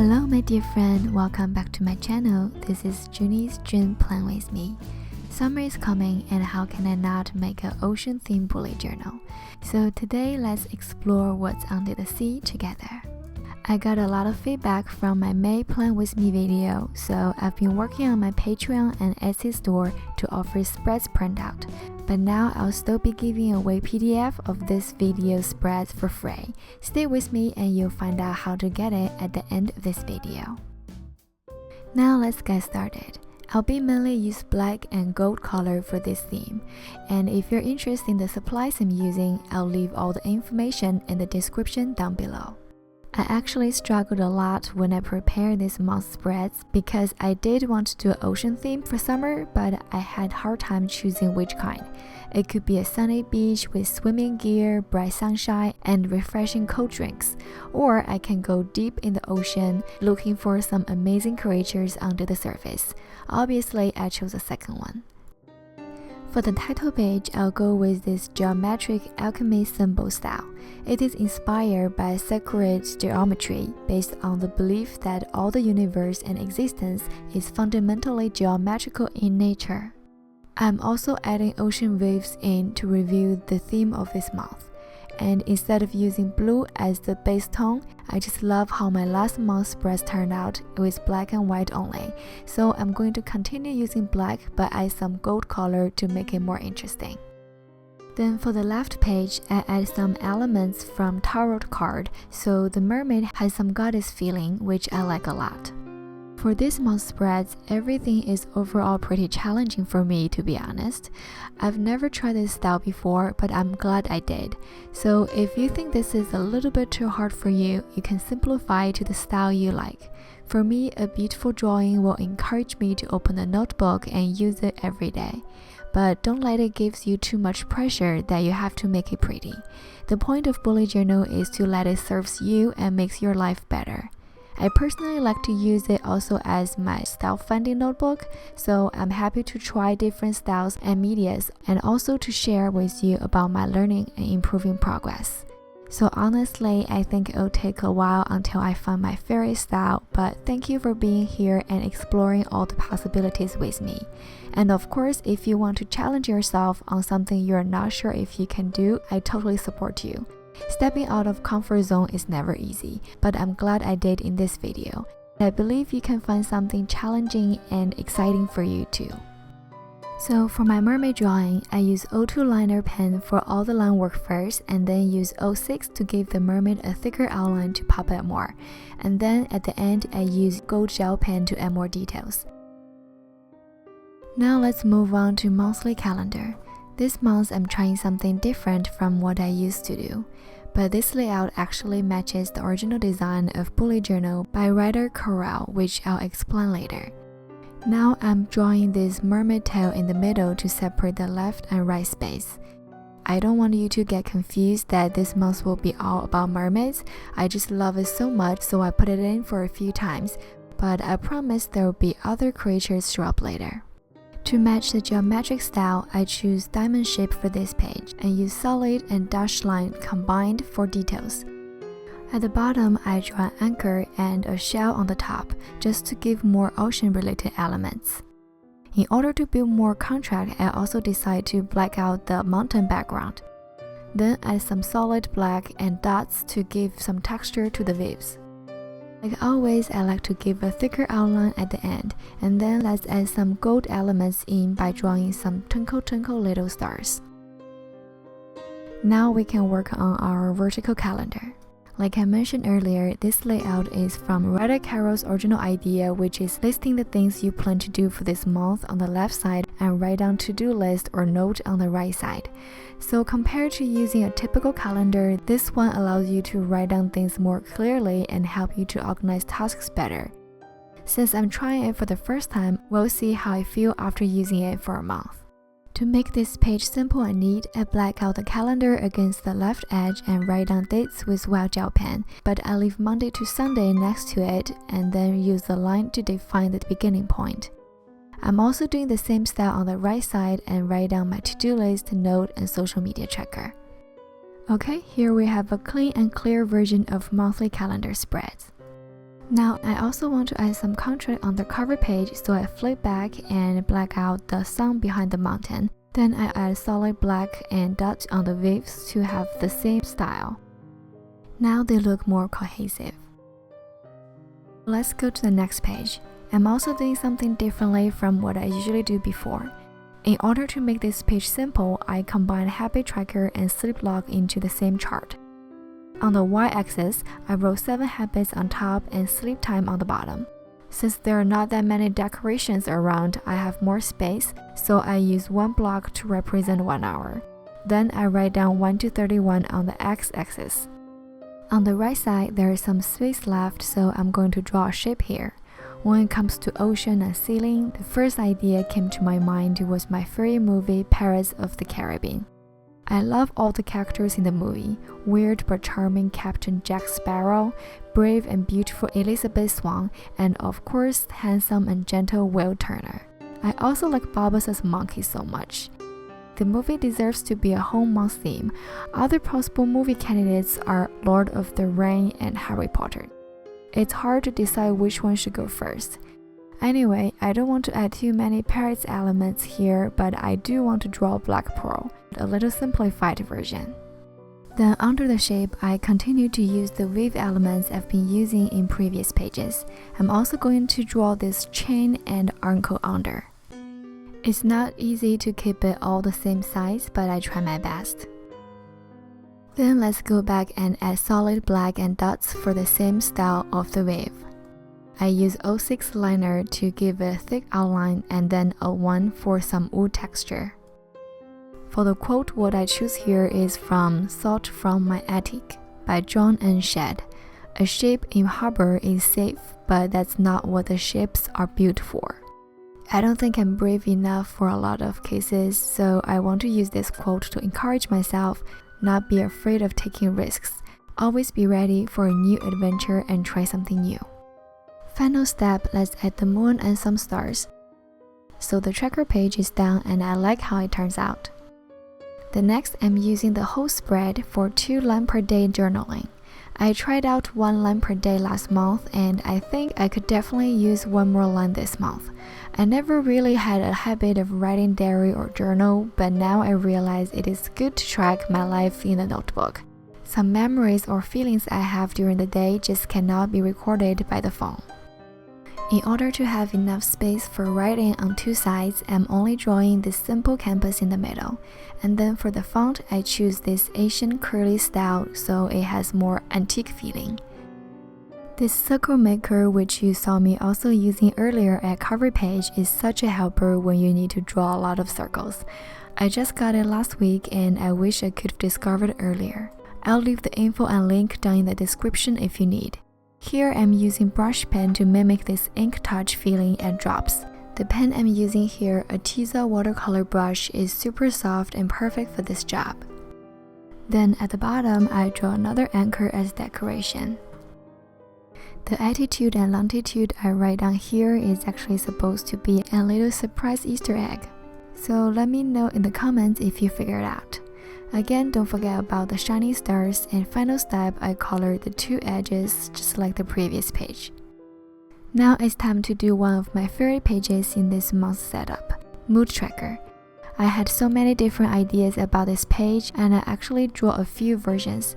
Hello my dear friend, welcome back to my channel. This is JunniSun Plan With Me. Summer is coming and how can I not make an ocean themed bullet journal? So today let's explore what's under the sea together. I got a lot of feedback from my May Plan With Me video, so I've been working on my Patreon and Etsy store to offer spreads printout. But now I'll still be giving away PDF of this video spreads for free. Stay with me and you'll find out how to get it at the end of this video. Now let's get started. I'll be mainly use black and gold color for this theme. And if you're interested in the supplies I'm using, I'll leave all the information in the description down below. I actually struggled a lot when I prepared this month's spreads because I did want to do an ocean theme for summer, but I had a hard time choosing which kind. It could be a sunny beach with swimming gear, bright sunshine, and refreshing cold drinks. Or I can go deep in the ocean looking for some amazing creatures under the surface. Obviously, I chose the second one. For the title page, I'll go with this geometric alchemy symbol style. It is inspired by sacred geometry based on the belief that all the universe and existence is fundamentally geometrical in nature. I'm also adding ocean waves in to reveal the theme of this month. And instead of using blue as the base tone, I just love how my last month's spreads turned out with black and white only. So I'm going to continue using black but add some gold color to make it more interesting. Then for the left page, I add some elements from tarot card, so the mermaid has some goddess feeling, which I like a lot. For this month's spreads, everything is overall pretty challenging for me, to be honest. I've never tried this style before, but I'm glad I did. So if you think this is a little bit too hard for you, you can simplify it to the style you like. For me, a beautiful drawing will encourage me to open a notebook and use it every day. But don't let it give you too much pressure that you have to make it pretty. The point of bullet journal is to let it serve you and makes your life better. I personally like to use it also as my style finding notebook, so I'm happy to try different styles and medias and also to share with you about my learning and improving progress. So honestly, I think it'll take a while until I find my favorite style, but thank you for being here and exploring all the possibilities with me. And of course, if you want to challenge yourself on something you're not sure if you can do, I totally support you. Stepping out of comfort zone is never easy, but I'm glad I did in this video. I believe you can find something challenging and exciting for you too. So for my mermaid drawing, I use O2 liner pen for all the line work first and then use 06 to give the mermaid a thicker outline to pop it more. And then at the end, I use gold gel pen to add more details. Now let's move on to monthly calendar. This month I'm trying something different from what I used to do. But this layout actually matches the original design of bullet journal by writer Corral, which I'll explain later. Now I'm drawing this mermaid tail in the middle to separate the left and right space. I don't want you to get confused that this month will be all about mermaids. I just love it so much, so I put it in for a few times, but I promise there will be other creatures show up later. To match the geometric style, I choose diamond shape for this page and use solid and dashed line combined for details. At the bottom, I draw an anchor and a shell on the top, just to give more ocean-related elements. In order to build more contrast, I also decide to black out the mountain background. Then add some solid black and dots to give some texture to the waves. Like always, I like to give a thicker outline at the end, and then let's add some gold elements in by drawing some twinkle twinkle little stars. Now we can work on our vertical calendar. Like I mentioned earlier, this layout is from writer Carol's original idea, which is listing the things you plan to do for this month on the left side and write down to-do list or note on the right side. So compared to using a typical calendar, this one allows you to write down things more clearly and help you to organize tasks better. Since I'm trying it for the first time, we'll see how I feel after using it for a month. To make this page simple and neat, I black out the calendar against the left edge and write down dates with white gel pen, but I leave Monday to Sunday next to it and then use the line to define the beginning point. I'm also doing the same style on the right side and write down my to-do list, note, and social media tracker. Okay, here we have a clean and clear version of monthly calendar spreads. Now I also want to add some contrast on the cover page, so I flip back and black out the sun behind the mountain. Then I add solid black and dots on the waves to have the same style. Now they look more cohesive. Let's go to the next page. I'm also doing something differently from what I usually do before. In order to make this page simple, I combine habit tracker and sleep log into the same chart. On the y-axis, I wrote 7 habits on top and sleep time on the bottom. Since there are not that many decorations around, I have more space, so I use one block to represent 1 hour. Then I write down 1 to 31 on the x-axis. On the right side, there is some space left, so I'm going to draw a shape here. When it comes to ocean and ceiling, the first idea came to my mind was my favorite movie, Pirates of the Caribbean. I love all the characters in the movie: weird but charming Captain Jack Sparrow, brave and beautiful Elizabeth Swann, and of course, handsome and gentle Will Turner. I also like Bubbles as a monkey so much. The movie deserves to be a whole month theme. Other possible movie candidates are Lord of the Rings and Harry Potter. It's hard to decide which one should go first. Anyway, I don't want to add too many pirates elements here, but I do want to draw black pearl, a little simplified version. Then under the shape, I continue to use the wave elements I've been using in previous pages. I'm also going to draw this chain and ankle under. It's not easy to keep it all the same size, but I try my best. Then let's go back and add solid black and dots for the same style of the wave. I use 06 liner to give a thick outline and then 01 for some wood texture. For the quote, what I choose here is from Thought from My Attic by John N. Shedd. A ship in harbor is safe, but that's not what the ships are built for. I don't think I'm brave enough for a lot of cases, so I want to use this quote to encourage myself, not be afraid of taking risks, always be ready for a new adventure and try something new. Final step, let's add the moon and some stars. So the tracker page is done and I like how it turns out. The next, I'm using the whole spread for 2 line per day journaling. I tried out 1 line per day last month and I think I could definitely use 1 more line this month. I never really had a habit of writing diary or journal, but now I realize it is good to track my life in a notebook. Some memories or feelings I have during the day just cannot be recorded by the phone. In order to have enough space for writing on 2 sides, I'm only drawing this simple canvas in the middle. And then for the font, I choose this Asian curly style so it has more antique feeling. This circle maker, which you saw me also using earlier at cover page, is such a helper when you need to draw a lot of circles. I just got it last week and I wish I could have discovered it earlier. I'll leave the info and link down in the description if you need. Here I'm using brush pen to mimic this ink touch feeling and drops. The pen I'm using here, a Tiza watercolor brush, is super soft and perfect for this job. Then at the bottom, I draw another anchor as decoration. The attitude and longitude I write down here is actually supposed to be a little surprise Easter egg. So let me know in the comments if you figure it out. Again, don't forget about the shiny stars, and final step, I colored the 2 edges just like the previous page. Now it's time to do one of my favorite pages in this month's setup, Mood Tracker. I had so many different ideas about this page and I actually drew a few versions.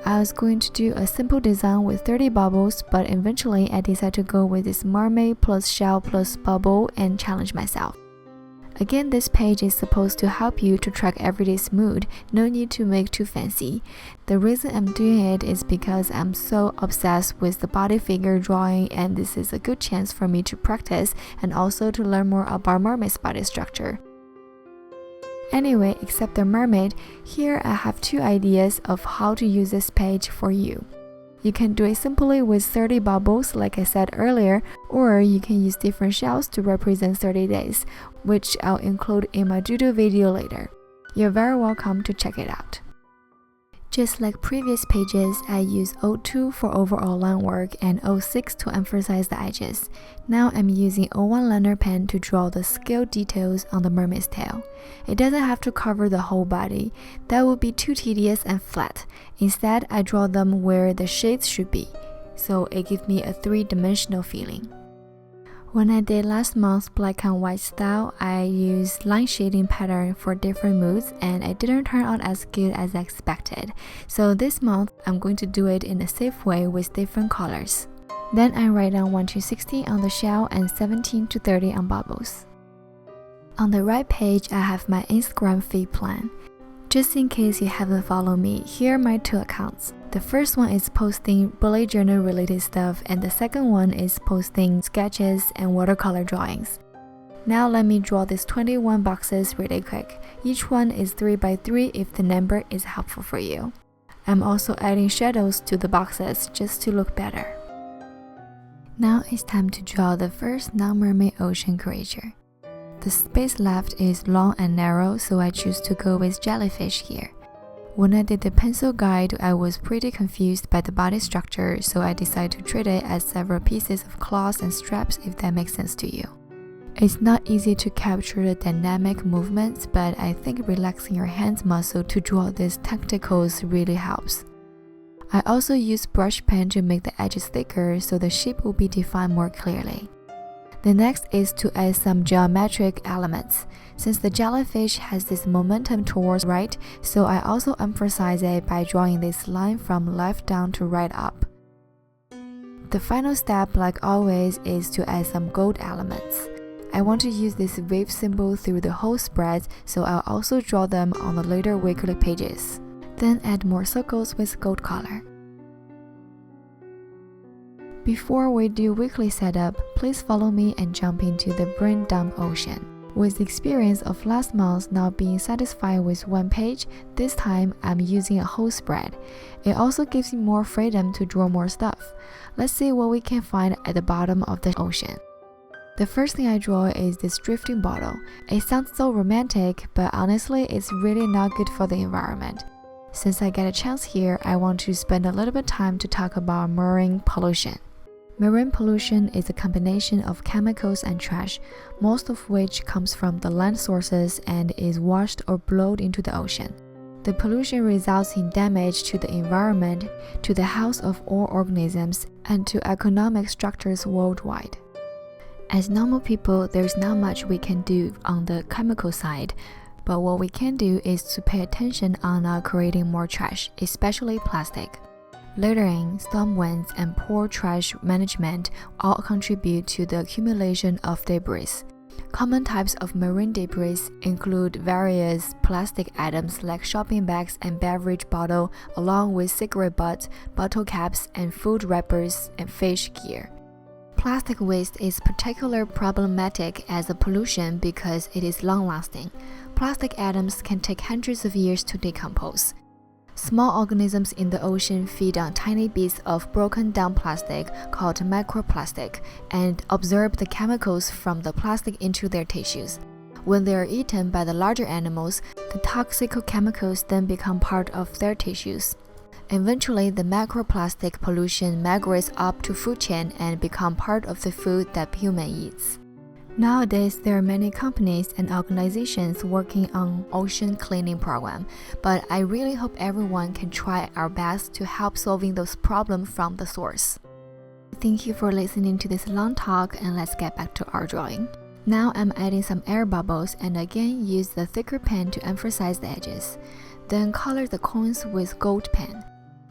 I was going to do a simple design with 30 bubbles, but eventually I decided to go with this mermaid plus shell plus bubble and challenge myself. Again, this page is supposed to help you to track everyday's mood, no need to make too fancy. The reason I'm doing it is because I'm so obsessed with the body figure drawing, and this is a good chance for me to practice and also to learn more about mermaid's body structure. Anyway, except the mermaid, here I have 2 ideas of how to use this page for you. You can do it simply with 30 bubbles like I said earlier, or you can use different shells to represent 30 days, which I'll include in my doodle video later. You're very welcome to check it out. Just like previous pages, I use 02 for overall line work and 06 to emphasize the edges. Now I'm using 01 liner pen to draw the scale details on the mermaid's tail. It doesn't have to cover the whole body, that would be too tedious and flat. Instead, I draw them where the shades should be. so it gives me a three-dimensional feeling. When I did last month's black and white style, I used line shading pattern for different moods and it didn't turn out as good as I expected. So this month, I'm going to do it in a safe way with different colors. Then I write down 1 to 60 on the shell and 17 to 30 on bubbles. On the right page, I have my Instagram feed plan. Just in case you haven't followed me, here are my 2 accounts. The first one is posting bullet journal related stuff and the second one is posting sketches and watercolor drawings. Now let me draw these 21 boxes really quick. Each one is 3 by 3 if the number is helpful for you. I'm also adding shadows to the boxes just to look better. Now it's time to draw the first non-mermaid ocean creature. The space left is long and narrow, so I choose to go with jellyfish here. When I did the pencil guide, I was pretty confused by the body structure, so I decided to treat it as several pieces of cloth and straps if that makes sense to you. It's not easy to capture the dynamic movements, but I think relaxing your hands muscle to draw these tentacles really helps. I also use brush pen to make the edges thicker so the shape will be defined more clearly. The next is to add some geometric elements. Since the jellyfish has this momentum towards right, so I also emphasize it by drawing this line from left down to right up. The final step, like always, is to add some gold elements. I want to use this wave symbol through the whole spread, so I'll also draw them on the later weekly pages. Then add more circles with gold color. Before we do weekly setup, please follow me and jump into the brain dump ocean. With the experience of last month not being satisfied with one page, this time I'm using a whole spread. It also gives me more freedom to draw more stuff. Let's see what we can find at the bottom of the ocean. The first thing I draw is this drifting bottle. It sounds so romantic, but honestly it's really not good for the environment. Since I get a chance here, I want to spend a little bit of time to talk about marine pollution. Marine pollution is a combination of chemicals and trash, most of which comes from the land sources and is washed or blown into the ocean. The pollution results in damage to the environment, to the health of all organisms, and to economic structures worldwide. As normal people, there's not much we can do on the chemical side, but what we can do is to pay attention on not creating more trash, especially plastic. Littering, storm winds, and poor trash management all contribute to the accumulation of debris. Common types of marine debris include various plastic items like shopping bags and beverage bottles, along with cigarette butts, bottle caps, and food wrappers and fish gear. Plastic waste is particularly problematic as a pollution because it is long-lasting. Plastic atoms can take hundreds of years to decompose. Small organisms in the ocean feed on tiny bits of broken down plastic called microplastic and absorb the chemicals from the plastic into their tissues. When they are eaten by the larger animals, the toxic chemicals then become part of their tissues. Eventually, the microplastic pollution migrates up to food chain and become part of the food that human eats. Nowadays, there are many companies and organizations working on ocean cleaning program, but I really hope everyone can try our best to help solving those problems from the source. Thank you for listening to this long talk, and let's get back to our drawing. Now I'm adding some air bubbles and again use the thicker pen to emphasize the edges. Then color the coins with gold pen.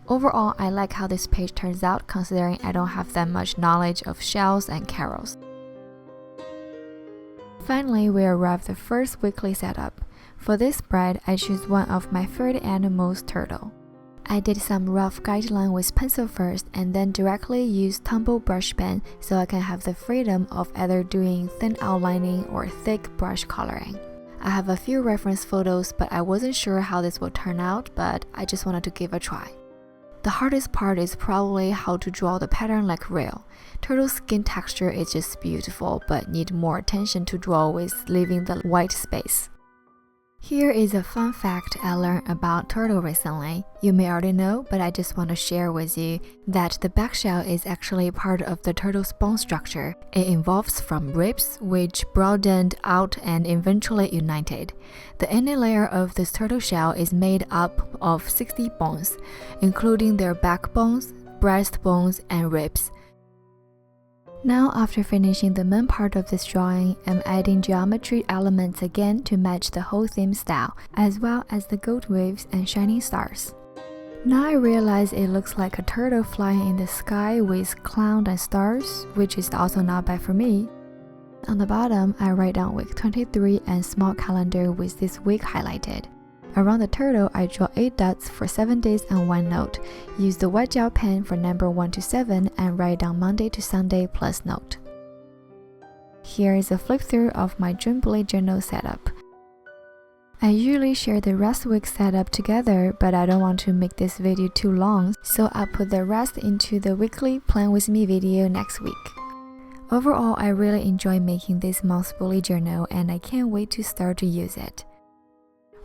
Overall, I like how this page turns out considering I don't have that much knowledge of shells and corals. Finally, we arrived at the first weekly setup. For this spread, I choose one of my favorite animals, turtle. I did some rough guideline with pencil first and then directly used tumble brush pen so I can have the freedom of either doing thin outlining or thick brush coloring. I have a few reference photos, but I wasn't sure how this would turn out, but I just wanted to give a try. The hardest part is probably how to draw the pattern like real. Turtle's skin texture is just beautiful, but need more attention to draw with leaving the white space. Here is a fun fact I learned about turtle recently. You may already know, but I just want to share with you that the back shell is actually part of the turtle's bone structure. It evolves from ribs, which broadened out and eventually united. The inner layer of this turtle shell is made up of 60 bones, including their backbones, breastbones, and ribs. Now after finishing the main part of this drawing, I'm adding geometry elements again to match the whole theme style, as well as the gold waves and shining stars. Now I realize it looks like a turtle flying in the sky with cloud and stars, which is also not bad for me. On the bottom, I write down week 23 and small calendar with this week highlighted. Around the turtle, I draw 8 dots for 7 days and 1 note. Use the white gel pen for number 1 to 7 and write down Monday to Sunday plus note. Here is a flip through of my June bullet journal setup. I usually share the rest week setup together, but I don't want to make this video too long, so I'll put the rest into the weekly Plan With Me video next week. Overall, I really enjoy making this month's bullet journal and I can't wait to start to use it.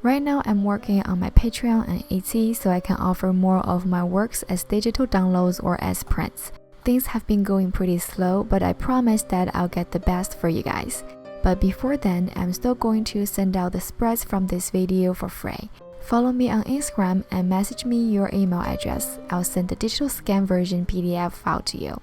Right now, I'm working on my Patreon and Etsy so I can offer more of my works as digital downloads or as prints. Things have been going pretty slow, but I promise that I'll get the best for you guys. But before then, I'm still going to send out the spreads from this video for free. Follow me on Instagram and message me your email address. I'll send the digital scan version PDF file to you.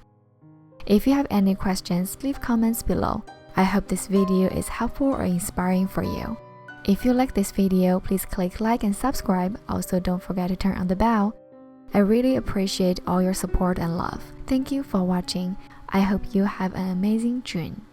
If you have any questions, leave comments below. I hope this video is helpful or inspiring for you. If you like this video, please click like and subscribe. Also, don't forget to turn on the bell. I really appreciate all your support and love. Thank you for watching. I hope you have an amazing June.